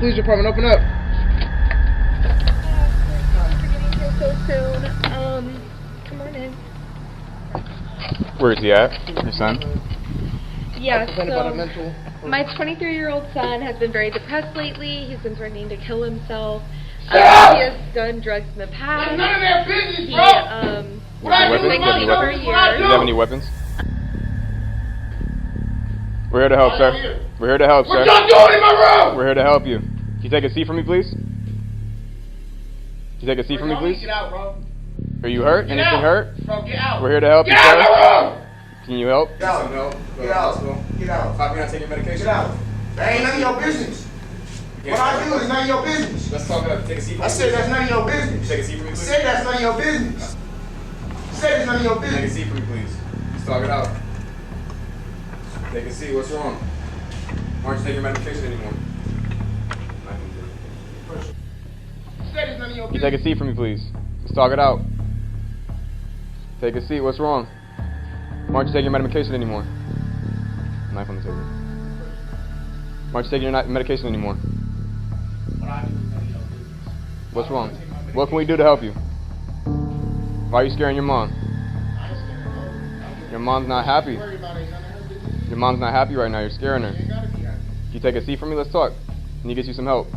Police department, open up. Sorry for getting here so soon. Come on in. Where is he at? Your son? Yeah, so my 23-year-old son has been very depressed lately. He's been threatening to kill himself. He has done drugs in the past. It's none of their business, bro. Does he have any weapons? We're here to help, sir. We're here to help, sir. What y'all doing in my room? We're here to help you. Can you take a seat for me, please? Can you take a seat for me, please? Get out, bro. Are you hurt? Get Anything out. hurt? Bro, get out. We're here to help you, Get out sir. of my room. Can you help? Get out. Get out. Get out. How can I take your medication? Get out. That ain't none of your business. What I do is none of your business. Let's talk about it. Take a seat for me. I said that's none of your business. Take a seat for me, please. Say that's none of your business. Say it's none of your Take a business. seat for me, please. Let's talk it out. Take a seat. What's wrong? Why aren't you taking your medication anymore? Say it's none of your Can you business. take a seat for me, please? Let's talk it out. Take a seat. What's wrong? Why aren't you taking your medication anymore? Knife on the table. Why aren't you taking your medication anymore? What's wrong? What can we do to help you? Why are you scaring your mom? Your mom's not happy. Your mom's not happy right now. You're scaring her. Can you take a seat for me? Let's talk. Can you get you some help?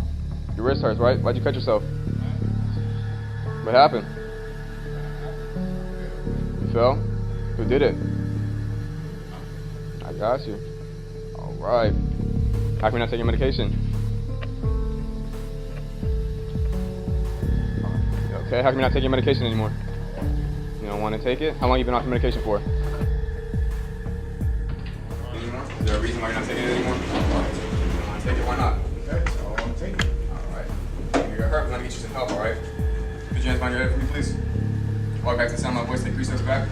Your wrist hurts, right? Why'd you cut yourself? What happened? You fell? Who did it? I got you. All right. How can we not take your medication? Okay, how can we not take your medication anymore? You don't want to take it? How long have you been off your medication for? Anymore? Is there a reason why you're not taking it anymore? You don't want to take it? Why not? Okay, so I want to take it. Alright. You're hurt, we're going to get you some help, alright? Put your hands behind your head for me, please. Walk back to the sound of my voice, take 3 steps back.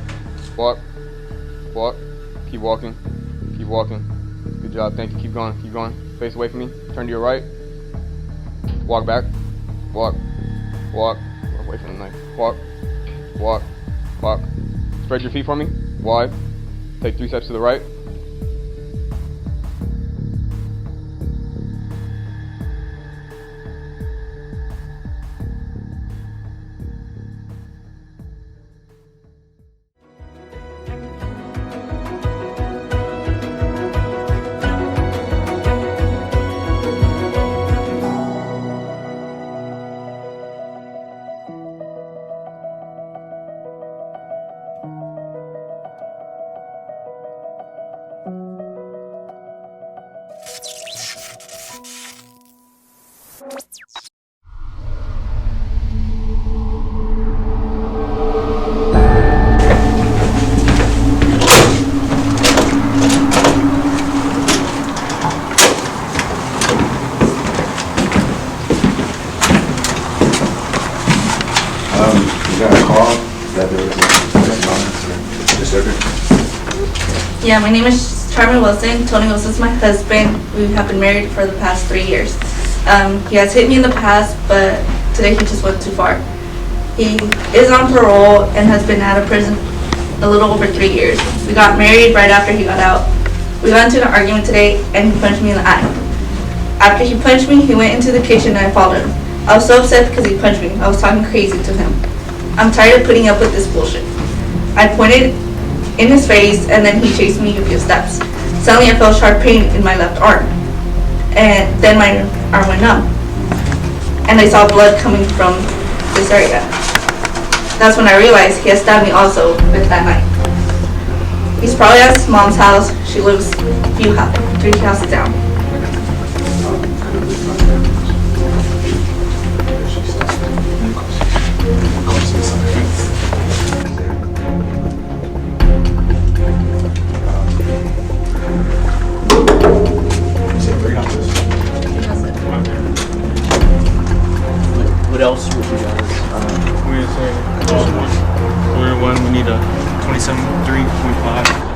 Walk. Walk. Keep walking. Keep walking. Good job, thank you. Keep going, keep going. Face away from me. Turn to your right. Walk back. Walk. Walk. Away from the knife. Walk. Walk. Walk. Spread your feet for me. Wide. Take 3 steps to the right. You got a call that there was a disturbance? Yeah, my name is Charmin Wilson. Tony Wilson's my husband. We have been married for the past 3 years. He has hit me in the past, but today he just went too far. He is on parole and has been out of prison a little over 3 years. We got married right after he got out. We got into an argument today and he punched me in the eye. After he punched me, he went into the kitchen and I followed him. I was so upset because he punched me. I was talking crazy to him. I'm tired of putting up with this bullshit. I pointed in his face and then he chased me a few steps. Suddenly I felt sharp pain in my left arm. And then my arm went numb. And I saw blood coming from this area. That's when I realized he had stabbed me also with that knife. He's probably at his mom's house. She lives 3 houses down. What else would you guys? We're one. We need a 27.3.5.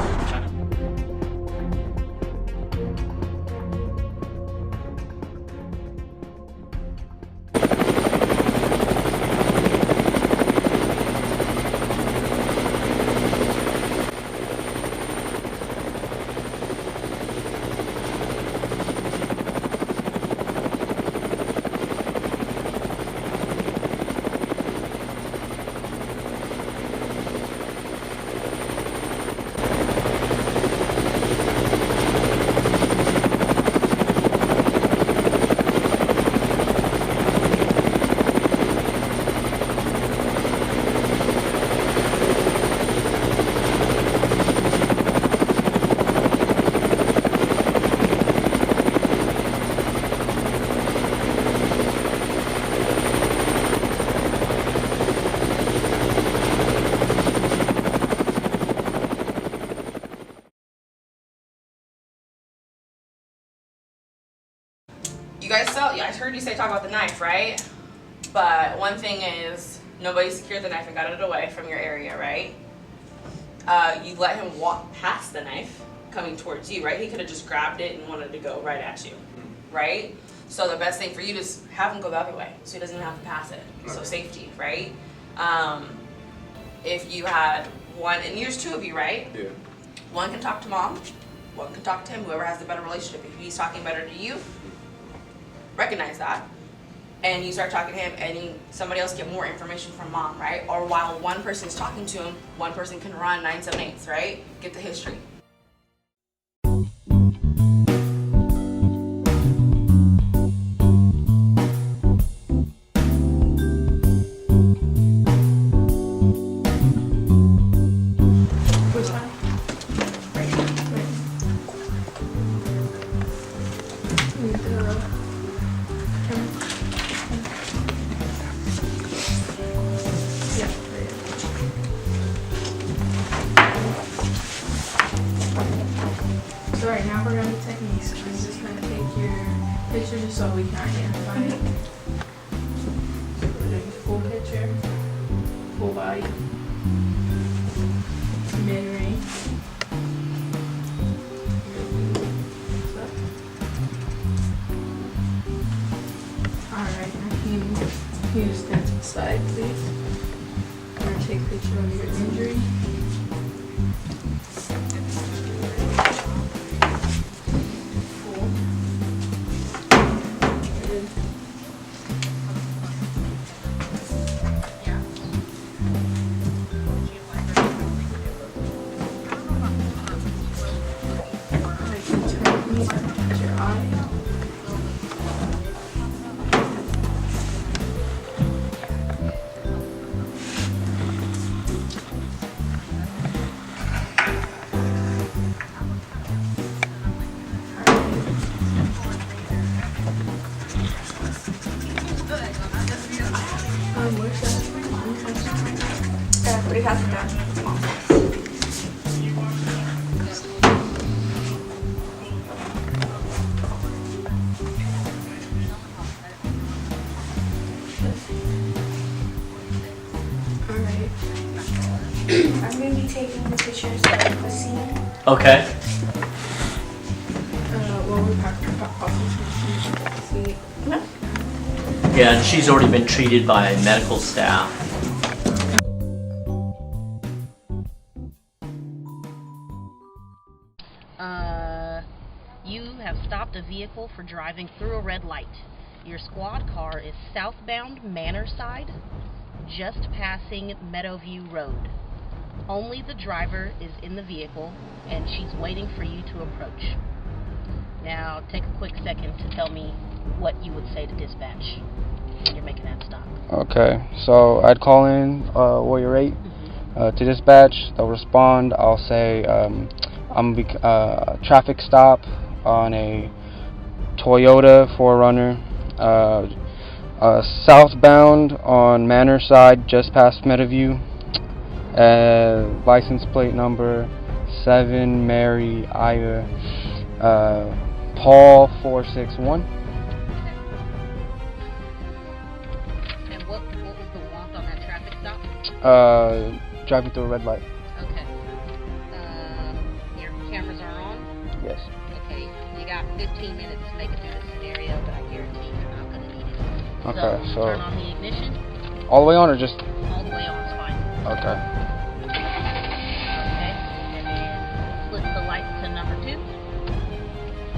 I heard you talk about the knife, right? But one thing is, nobody secured the knife and got it away from your area, right? You let him walk past the knife coming towards you, right? He could have just grabbed it and wanted to go right at you, right? So the best thing for you is have him go the other way, so he doesn't have to pass it. So safety, right? If you had one, and there's two of you, right? Yeah. One can talk to mom, one can talk to him, whoever has the better relationship. If he's talking better to you, recognize that. And you start talking to him, and somebody else get more information from mom, right? Or while one person's talking to him, one person can run 978s, right? Get the history. So right now we're going to techniques. I'm just going to take your picture just so we can identify it. So we're doing full picture, full body, mid-range. Alright, now can you stand to the side, please? We're going to take a picture of your injury. Pretty fast and down. Alright. I'm going to be taking the pictures of the scene. Okay. Well, we're talking about see. Yeah, and she's already been treated by medical staff. You have stopped a vehicle for driving through a red light. Your squad car is southbound Manor Side, just passing Meadowview Road. Only the driver is in the vehicle, and she's waiting for you to approach. Now, take a quick second to tell me what you would say to dispatch when you're making that stop. Okay, so I'd call in Warrior 8 to dispatch. They'll respond. I'll say I'm a traffic stop on a Toyota 4Runner, southbound on Manor Side, just past Meadowview. License plate number 7 Mary Aya Paul 461. And what was the want on that traffic stop? Driving through a red light. Okay. Your cameras are on? Yes. Okay. You got 15 minutes to make it through this scenario, but I guarantee you're not going to need it. Okay, so turn on the ignition. all the way on or just? All the way on is fine. Okay. Okay. And then flip the lights to number 2.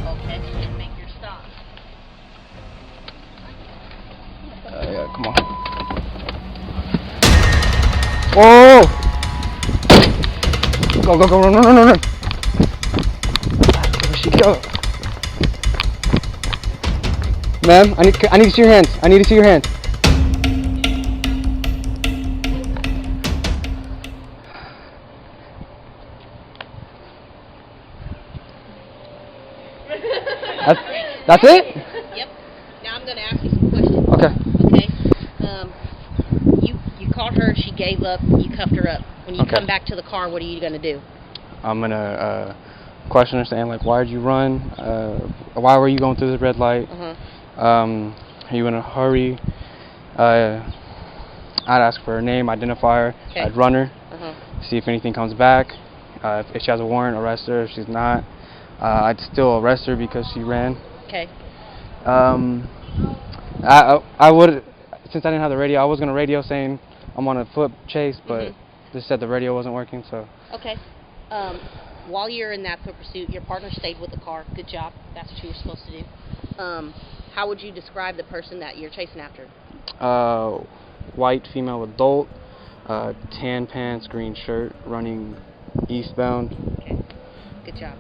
Okay. And make your stop. Yeah, come on. Whoa! Go, go, go, run, run, run, run, run. Where'd she go? Ma'am, I need to see your hands. I need to see your hands. That's it? Yep. Now I'm going to ask you some questions. Okay. Okay. You called her. She gave up. You cuffed her up. When you Okay. come back to the car, what are you going to do? I'm gonna question her, saying like, "Why did you run? Why were you going through the red light? Are you in a hurry? I'd ask for her name, identify her. Okay. I'd run her, Uh-huh. see if anything comes back. If she has a warrant, arrest her. If she's not, I'd still arrest her because she ran. Okay. I would, since I didn't have the radio, I was gonna radio saying I'm on a foot chase, but they said the radio wasn't working, so. Okay. While you're in that foot pursuit, your partner stayed with the car. Good job. That's what you were supposed to do. How would you describe the person that you're chasing after? White female adult, tan pants, green shirt, running eastbound. Okay. Good job.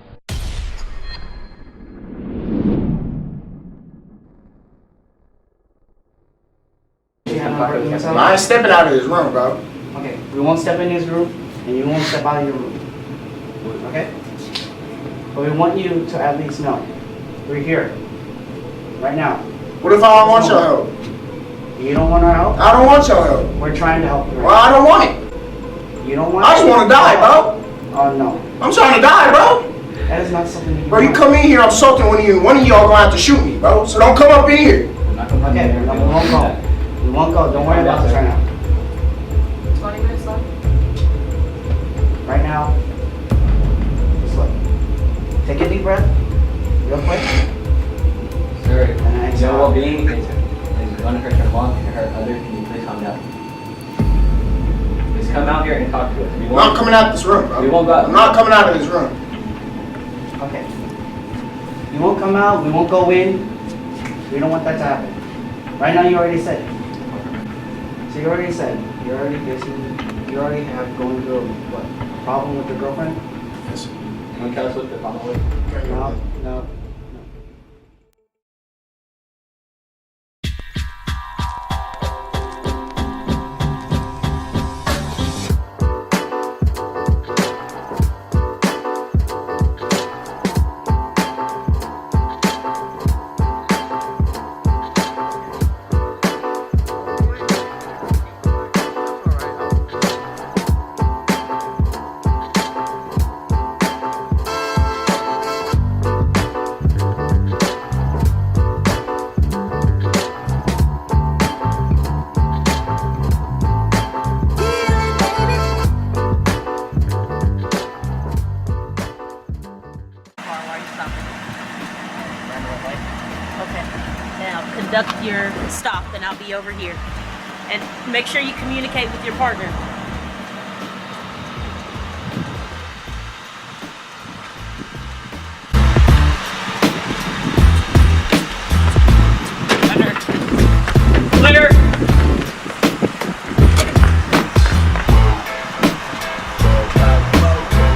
I ain't stepping out of this room, bro. Okay, we won't step in his room, and you won't step out of your room. Okay? But we want you to at least know we're here, right now. What if I don't want your help? You don't want our help? I don't want your help. We're trying to help you. Well, I don't want it. You don't want I just it? want to die, bro. Oh, no. I'm trying to die, bro. That is not something you Bro, you come in here, I'm soaking one of y'all gonna have to shoot me, bro. So don't come up in here. Okay, no, we won't go. We won't go. Don't worry about this right now. 20 minutes left. Right now, just look. Take a deep breath, real quick. Sir, And then your exhale. well-being is going to hurt your mom and hurt others. Can you please calm down? Please come out here and talk to us. I'm not coming out of this room, bro. We won't go out. I'm not coming out of this room. Okay. You won't come out, we won't go in. We don't want that to happen. Right now, you already said it. So you already said, you already have going through what? A problem with your girlfriend? Yes. Can you tell us what the problem was? No. Conduct your stop, and I'll be over here. And make sure you communicate with your partner. Clear.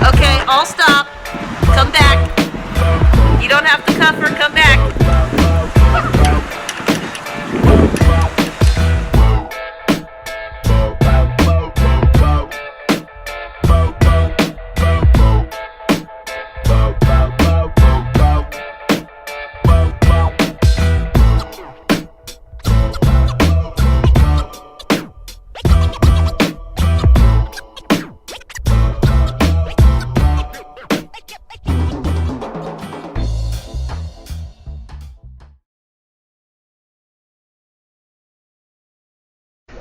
Okay, all stop. Come back. You don't have to cuff her. Come back.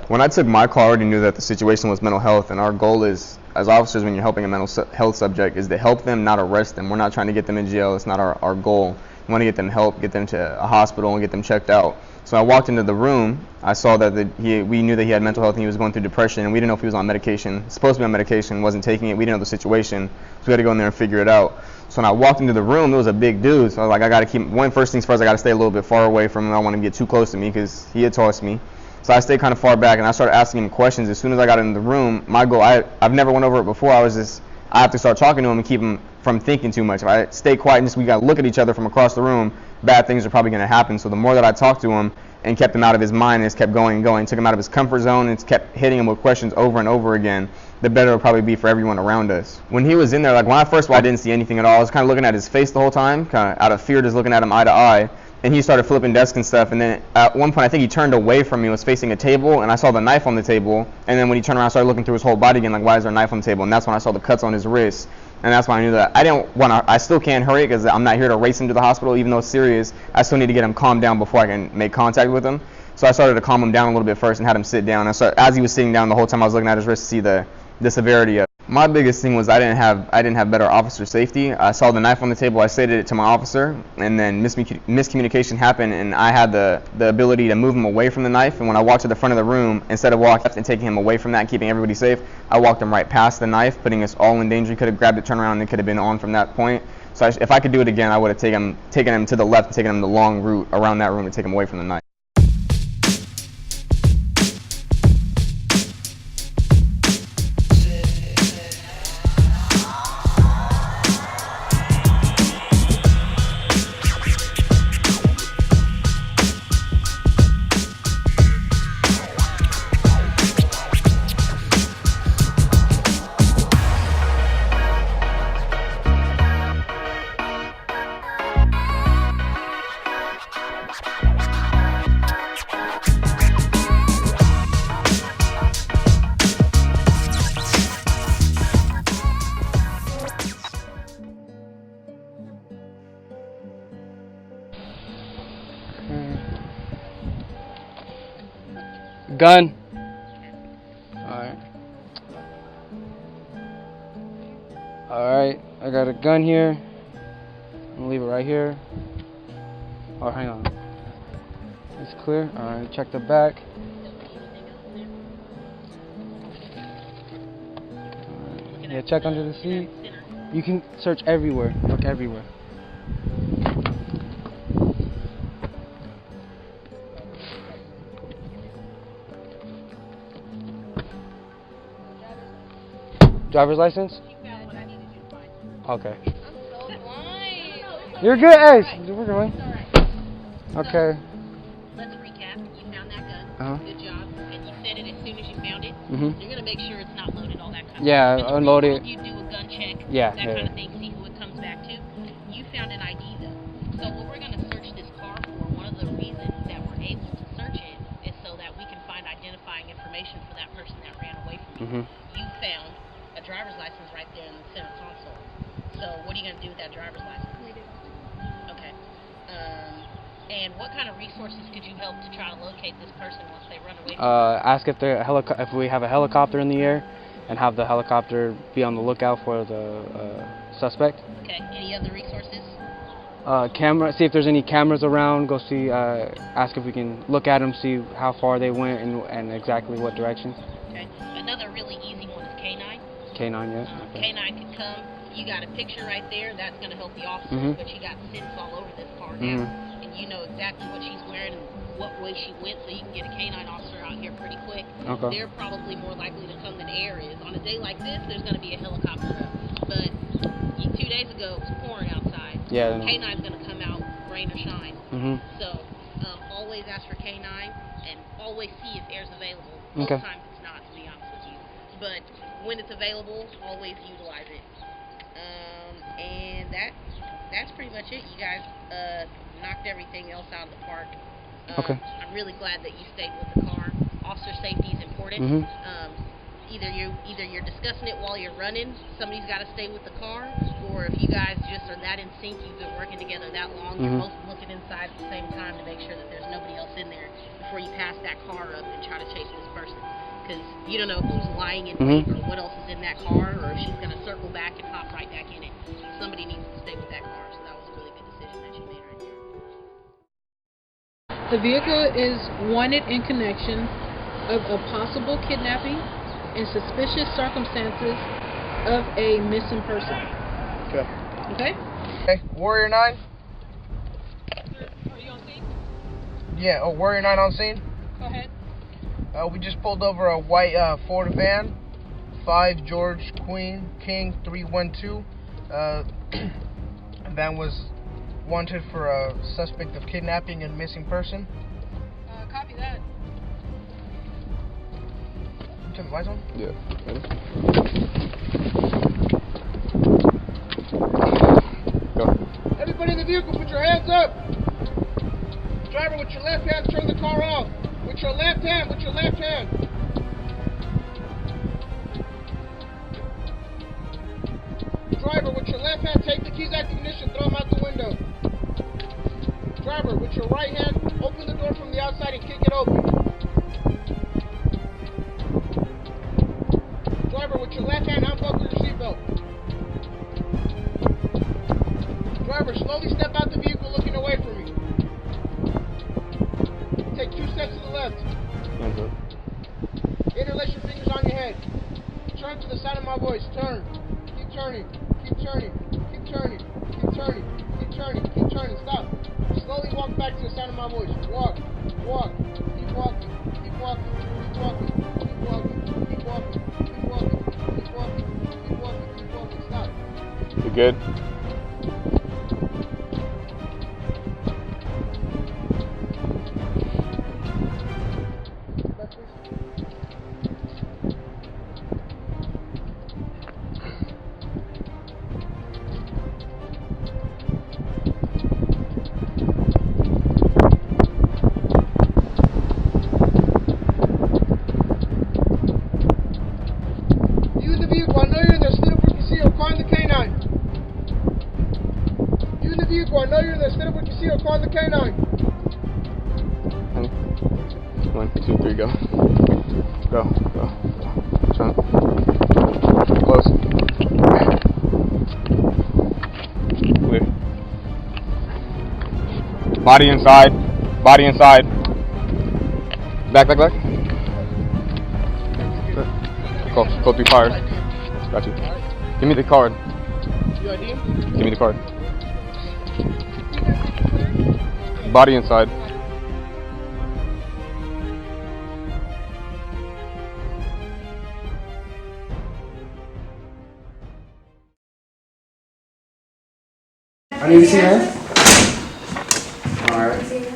When I took my call, I already knew that the situation was mental health, and our goal is, as officers, when you're helping a mental health subject, is to help them, not arrest them. We're not trying to get them in jail. It's not our goal. We want to get them help, get them to a hospital, and get them checked out. So I walked into the room. I saw that we knew that he had mental health and he was going through depression, and we didn't know if he was on medication. Supposed to be on medication, wasn't taking it. We didn't know the situation, so we had to go in there and figure it out. So when I walked into the room, it was a big dude. So I was like, I got to keep, first things first, I got to stay a little bit far away from him. I don't want him to get too close to me because he had tossed me. So I stayed kind of far back, and I started asking him questions. As soon as I got in the room, my goal, I've never went over it before. I have to start talking to him and keep him from thinking too much. If I stay quiet and we got to look at each other from across the room, bad things are probably going to happen. So the more that I talked to him and kept him out of his mind and just kept going and going, took him out of his comfort zone and kept hitting him with questions over and over again, the better it would probably be for everyone around us. When he was in there, like when I first walked, I didn't see anything at all. I was kind of looking at his face the whole time, kind of out of fear, just looking at him eye to eye. And he started flipping desks and stuff, and then at one point I think he turned away from me, was facing a table, and I saw the knife on the table, and then when he turned around I started looking through his whole body again, like why is there a knife on the table, and that's when I saw the cuts on his wrist. And that's why I knew that I still can't hurry it because I'm not here to race him to the hospital, even though it's serious. I still need to get him calmed down before I can make contact with him. So I started to calm him down a little bit first and had him sit down. And so as he was sitting down the whole time, I was looking at his wrist to see the severity of it. My biggest thing was I didn't have better officer safety. I saw the knife on the table. I stated it to my officer, and then miscommunication happened, and I had the ability to move him away from the knife. And when I walked to the front of the room, instead of walking and taking him away from that and keeping everybody safe, I walked him right past the knife, putting us all in danger. He could have grabbed it, turned around, and it could have been on from that point. So if I could do it again, I would have taken him to the left and taken him the long route around that room and taken him away from the knife. Gun. Alright. Alright, I got a gun here. I'm gonna leave it right here. Oh, hang on. It's clear. Alright, check the back. Alright. Yeah, check under the seat. You can search everywhere. Look everywhere. Driver's license? Okay. You're good, Ace. We're going. Okay. Let's recap. You found that gun. Good job. And you said it as soon as you found it. You're gonna make sure it's not loaded, all that kind of stuff. Yeah, unload it. You do a gun check. Yeah. That kind of thing. See who it comes back to. You found an ID though. So what we're gonna search this car for, one of the reasons that we're able to search it is so that we can find identifying information for that person that ran away from you. You found a driver's license right there in the center console. So what are you going to do with that driver's license? Okay. And what kind of resources could you help to try to locate this person once they run away from you? Ask if we have a helicopter in the air, and have the helicopter be on the lookout for the suspect. Okay. Any other resources? Camera. See if there's any cameras around. Go see. Ask if we can look at them, see how far they went and exactly what direction. Okay. Another really easy one is K9. K9, yes. K9 could come. You got a picture right there. That's going to help the officers, but you got scents all over this car now, and you know exactly what she's wearing and what way she went, so you can get a K9 officer out here pretty quick. Okay. They're probably more likely to come than air is. On a day like this, there's going to be a helicopter up, but 2 days ago it was pouring outside. Yeah. K9's going to come out, rain or shine. So always ask for K9 and always see if air's available. Most times it's not, to be honest with you, but when it's available, always utilize it. And that's pretty much it. You guys knocked everything else out of the park. I'm really glad that you stayed with the car. Officer safety is important. Either you're discussing it while you're running, somebody's got to stay with the car, or if you guys just are that in sync, you've been working together that long, you're both looking inside at the same time to make sure that there's nobody else in there before you pass that car up and try to chase this person. Because you don't know who's lying in wait or what else is in that car, or if she's going to circle back and hop right back in it. Somebody needs to stay with that car, so that was a really good decision that you made right there. The vehicle is wanted in connection of a possible kidnapping and suspicious circumstances of a missing person. Okay. Okay? Okay, Warrior 9? Are you on scene? Yeah, Warrior 9 on scene. Go ahead. We just pulled over a white Ford van, 5 George Queen King 312. Van was wanted for a suspect of kidnapping and missing person. Copy that. Turn the lights on? Yeah. Go. Everybody in the vehicle, put your hands up. Driver, with your left hand, turn the car off. With your left hand, with your left hand. Driver, he's at the ignition, throw him out the window. Driver, with your right hand, open the door from the outside and kick it open. Driver, with your left hand, unbuckle your seatbelt. Driver, slowly step out the vehicle looking away from me. Take 2 steps to the left. Interlace your fingers on your head. Turn to the sound of my voice. Turn. Keep turning. Keep turning. Keep turning. Keep turning. Keep turning. Keep turning. Stop. Slowly walk back to the sound of my voice. Walk. Walk. Keep walking. Keep walking. Keep walking. Keep walking. Keep walking. Keep walking. Keep walking. Keep walking. Keep walking. Stop. You good? You in the vehicle, I know you're in there. Stand up where you can see her. Car in the canine. You in the vehicle, I know you're in there. Stand up where you can see her. Car in the canine. 1, 2, 3, go. Go, go, go. Turn. Close. Clear. Body inside. Body inside. Back, back, back. Code 3 fired. Got you. Give me the card. You ID? Give me the card. Body inside. I need to see her. Alright. Okay.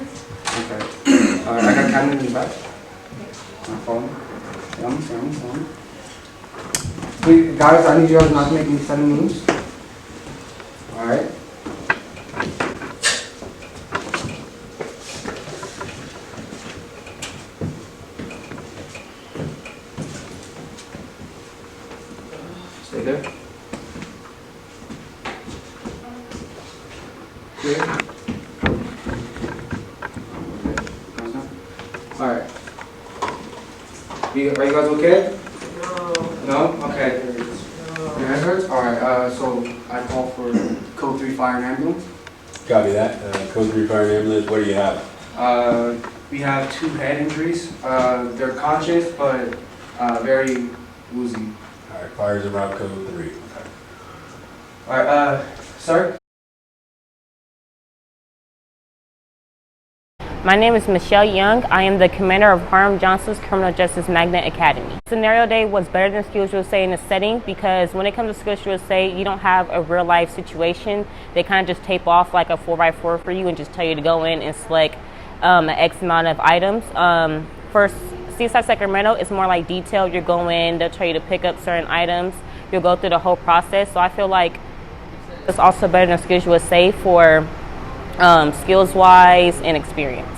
Alright, I got camera in the back. My phone. Film. Wait, guys, I need you guys not to make any sudden moves. Alright. Stay there. Clear. Alright. Are you guys okay? No? Okay. Your head hurts? Alright, so I call for code 3 fire and ambulance. Copy that. Code 3 fire and ambulance, what do you have? We have 2 head injuries. They're conscious, but very woozy. Alright, fires and route code 3. Okay. Alright, sir? My name is Michelle Young. I am the commander of Hiram Johnson's Criminal Justice Magnet Academy. Scenario day was better than Skills USA in the setting because when it comes to Skills USA, you don't have a real life situation. They kind of just tape off like a 4x4 for you and just tell you to go in and select X amount of items. For CSI Sacramento, it's more like detailed. You go in, they'll tell you to pick up certain items. You'll go through the whole process. So I feel like it's also better than Skills USA for skills-wise and experience.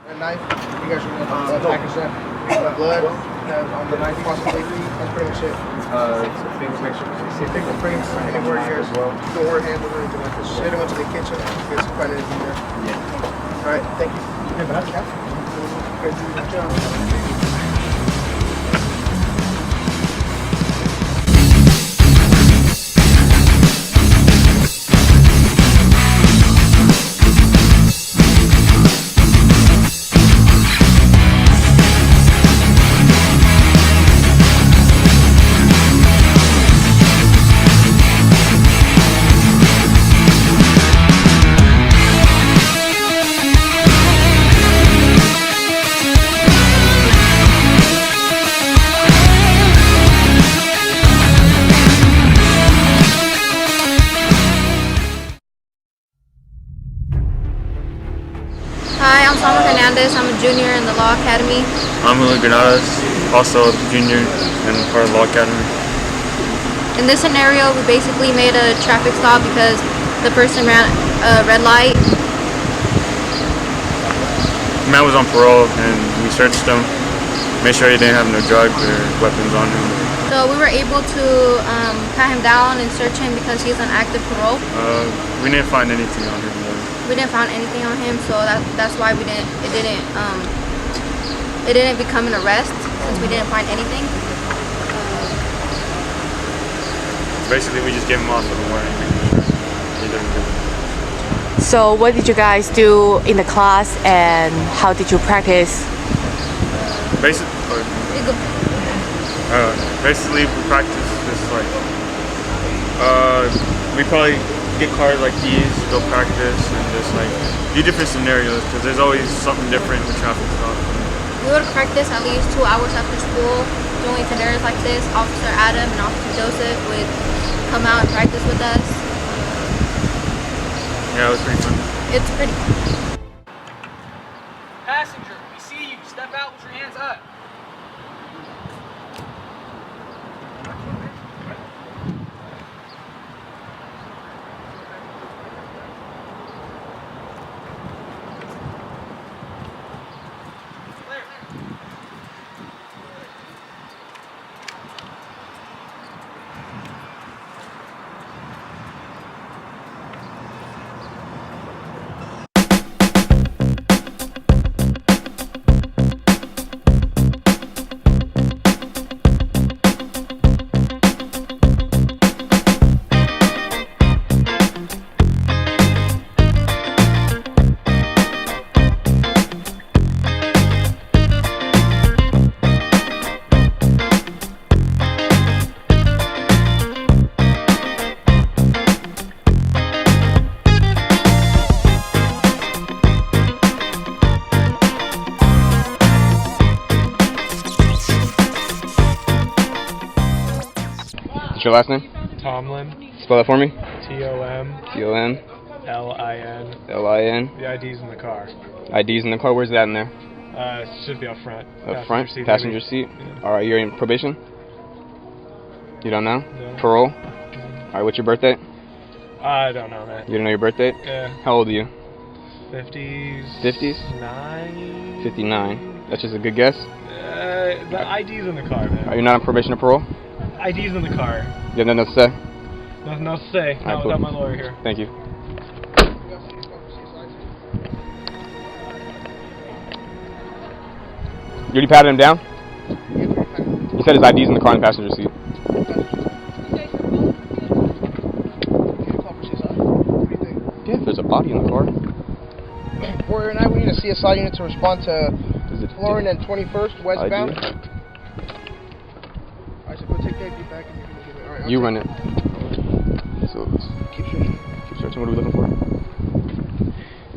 That knife, you guys should package that. Blood on the knife, possibly. That's pretty much it. Fingerprints anywhere here as well. Door handle or anything like this. Should have went to the kitchen. Get some findings in there. Yeah. All right, thank you. Good job. Hi, I'm Salma Hernandez. I'm a junior in the Law Academy. I'm Julio Granadas, also a junior and part of the Law Academy. In this scenario, we basically made a traffic stop because the person ran a red light. The man was on parole and we searched him. Make sure he didn't have no drugs or weapons on him. So we were able to pat him down and search him because he's on active parole. We didn't find anything on him. We didn't find anything on him, so that's why it didn't become an arrest since we didn't find anything. Basically, we just gave him off for the warning. He didn't do it. So what did you guys do in the class and how did you practice? Basically, we practice just like, we probably get cars like these, go practice, and just like do different scenarios because there's always something different with traffic stops. We would practice at least 2 hours after school doing scenarios like this. Officer Adam and Officer Joseph would come out and practice with us. Yeah, it was pretty fun. It's pretty fun. Passenger, we see you. Step out with your hands up. What's your last name? Tomlin. Spell that for me. T-O-M. T-O-M. L-I-N. L-I-N. The ID's in the car. ID's in the car. Where's that in there? It should be up front. Up front? Seat, Passenger maybe. seat? Alright, you're in probation? You don't know? No. Parole? Alright, what's your birthday? I don't know, man. You don't know your birthday? Yeah. How old are you? 50s. 50s? 9. 59. That's just a good guess? The ID's in the car, man. Are you not on probation or parole? ID's in the car. You have nothing else to say? Nothing else to say. All right, Not cool. without my lawyer here. Thank you. You already patted him down? You said his ID's in the car in the passenger seat. Yeah, if there's a body in the car. Warrior 9, we need a CSI unit to respond to Florin and 21st westbound. ID? Alright, so go take that, get back, and you're gonna give it. Alright, You run it. So keep searching. Keep searching. What are we looking for?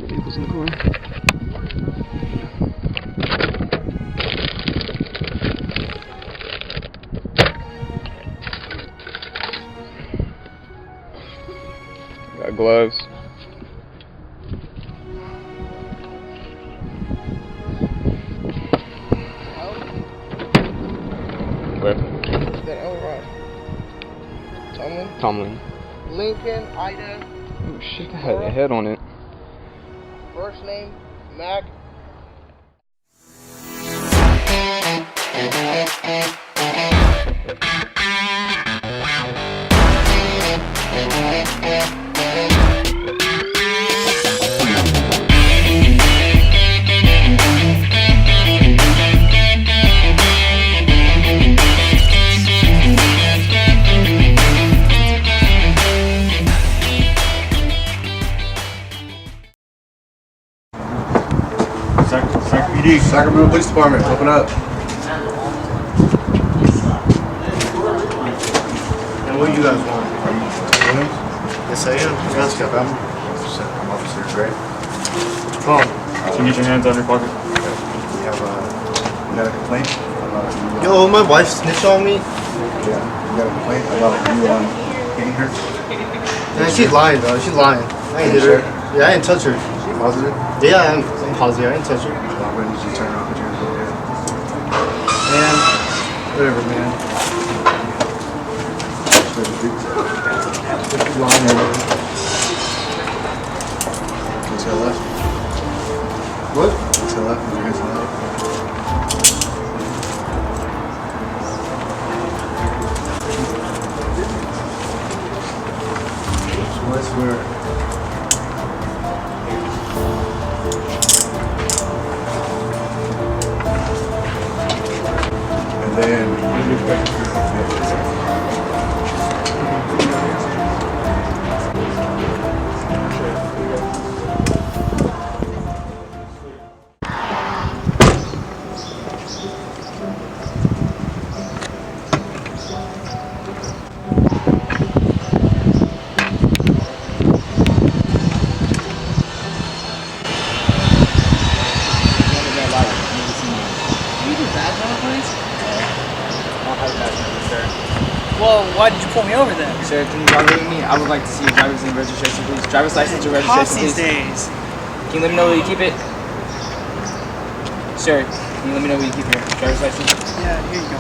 Vehicles in the car. Got gloves. Where? That Elrod. Tomlin? Tomlin. Lincoln, Ida. Oh shit, that had a head on it. First name, Mac. Sacramento Police Department, open up. And what do you guys want? Are you Williams? Yes, I am. Yes, I'm Officer Gray. Oh. Can you get your hands on your pocket? We got a complaint about you. Yo, my wife snitched on me. Yeah, we got a complaint about you hitting her. Yeah, she's lying, though. She's lying. I ain't hit her. Yeah, I didn't touch her. You positive? Yeah, I'm positive. I didn't touch her. When did you turn around and put your hands over there? Man, whatever, man. To the left. What? To the left, your hands to the left. was where. And then Well, why did you pull me over then? Sir, can you drive with me? I would like to see your driver's and registration, please. Driver's license or registration, These please. days. Can you let me know where you keep it? Sir, can you let me know where you keep your driver's license? Yeah, here you go.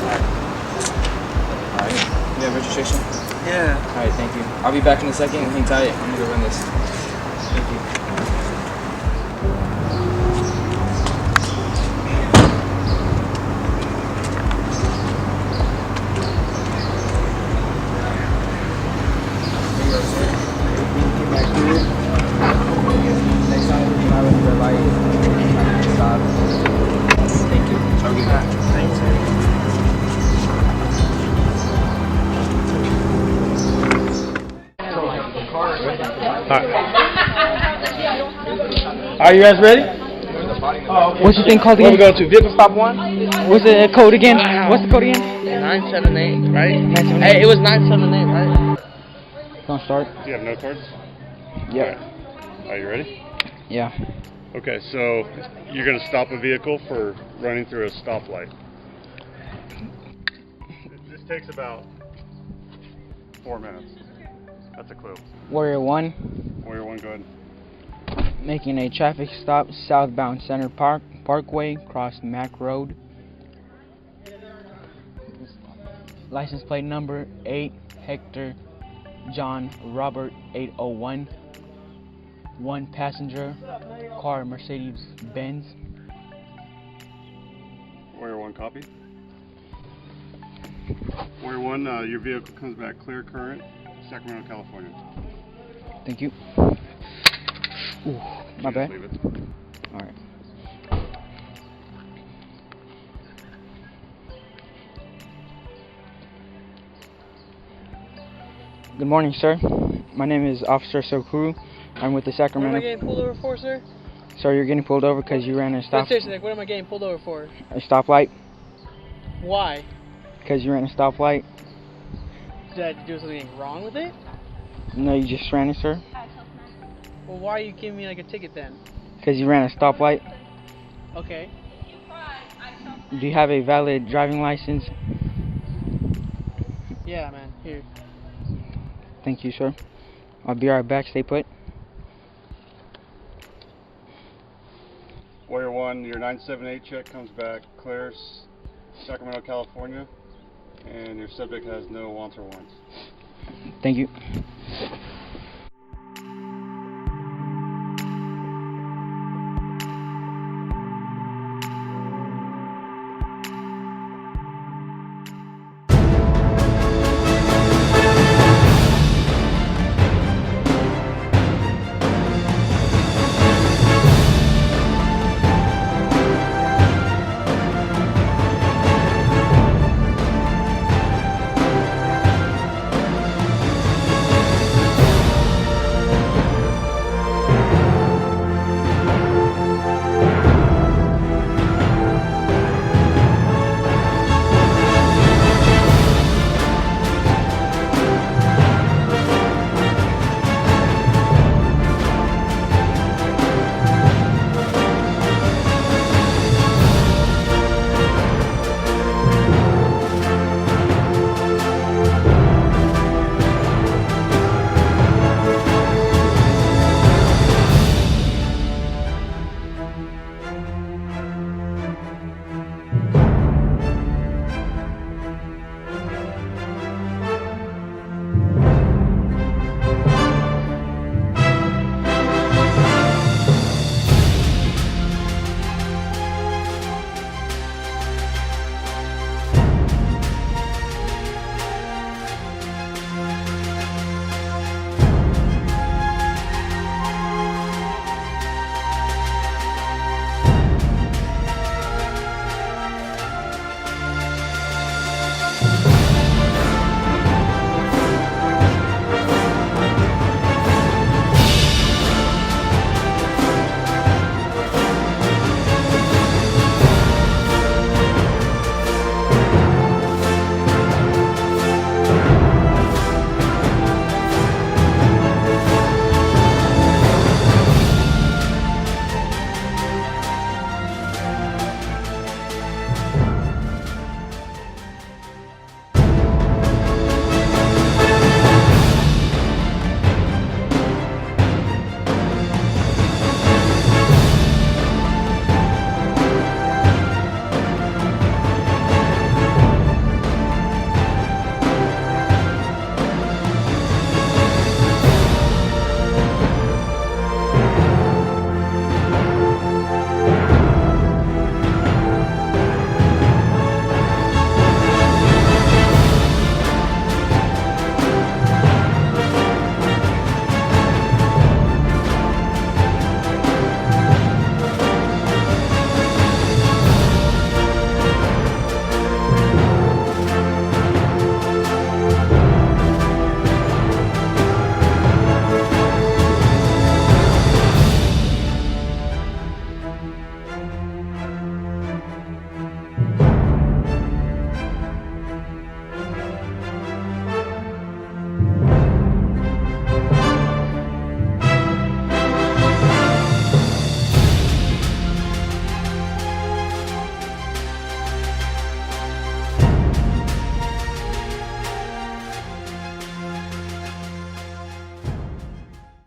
Alright. You have registration? Yeah. Alright, thank you. I'll be back in a second. Hang tight. I'm gonna go run this. Thank you. Next time we come out with a red light, stop. Thank you. Have a good night. Thanks, Are you guys ready? What's your thing called again? Where we go to? Vehicle stop 1? What's the code again? What's the code again? 978, right? 978. Hey, it was 978, right? Don't start. Do you have no cards? Yep. Alright. Are you ready? Yeah. Okay, so you're going to stop a vehicle for running through a stoplight. This takes about 4 minutes. That's a clue. Warrior 1. Warrior 1, go ahead. Making a traffic stop southbound Center Parkway, cross Mac Road. License plate number 8 Hector John Robert 801. 1 passenger, car Mercedes Benz. Warrior 1, copy. Warrior 1, your vehicle comes back clear current, Sacramento, California. Thank you. Ooh, my bad. Leave it. Alright. Good morning, sir. My name is Officer Sokuru. I'm with the Sacramento. What am I getting pulled over for, sir? Sir, you're getting pulled over because you ran a But stop. seriously, like, what am I getting pulled over for? A stoplight. Why? Because you ran a stoplight. Did I do something wrong with it? No, you just ran it, sir. Well, why are you giving me like a ticket then? Because you ran a stoplight. Okay. Do you have a valid driving license? Yeah, man. Here. Thank you, sir. I'll be right back. Stay put. Warrior 1, your 978 check comes back clear, Sacramento, California, and your subject has no wants or warrants. Thank you.